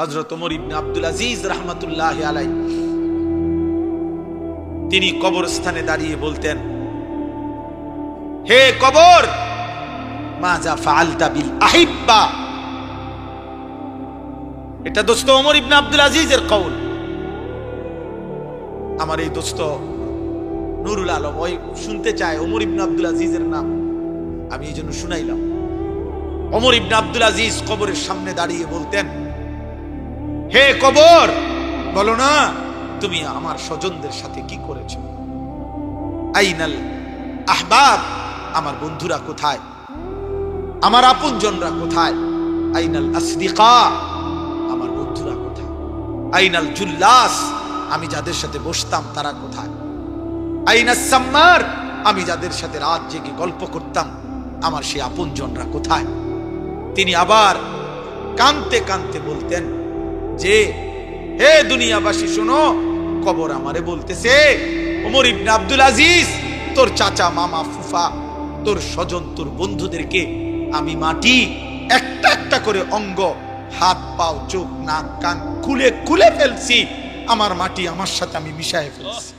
হযরত ওমর ইবনে আব্দুল আজিজ রাহমাতুল্লাহি আলাইহি তিনি কবরস্থানে দাঁড়িয়ে বলতেন, হে কবর, মাজা ফাআলতা বিল আহিব্বা। এটা দোস্ত ওমর ইবনে আব্দুল আজিজের কওল। আমার এই দোস্ত নুরুল আলম ওই শুনতে চায় ওমর ইবনে আব্দুল আজিজের নাম, আমি এই জন্য শুনাইলাম। ওমর ইবনে আব্দুল আজিজ কবরের সামনে দাঁড়িয়ে বলতেন, হে কবর, বলো না তুমি আমার স্বজনদের সাথে কি করেছো? আইনাল আহবাব, আমার বন্ধুরা কোথায়, আমার আপনজনরা কোথায়? আইনাল আসদিকা, আমার বন্ধুরা কোথায়? আইনাল জুল্লাস, আমি যাদের সাথে বসতাম তারা কোথায়? আইনাস সাম্মার, আমি যাদের সাথে রাত জেগে গল্প করতাম আমার সেই আপনজনরা কোথায়? তিনি আবার কাঁদতে কাঁদতে বলতেন যে, হে দুনিয়াবাসী শোনো, কবর আমারে বলতেছে, ওমর ইবনে আব্দুল আজিজ, তোর চাচা, মামা, ফুফা, তোর স্বজন, তোর বন্ধুদেরকে আমি মাটি একটা একটা করে অঙ্গ, হাত, পাও, চোখ, নাক, কান খুলে খুলে ফেলছি। আমার মাটি আমার সাথে আমি মিশায় ফেলছি।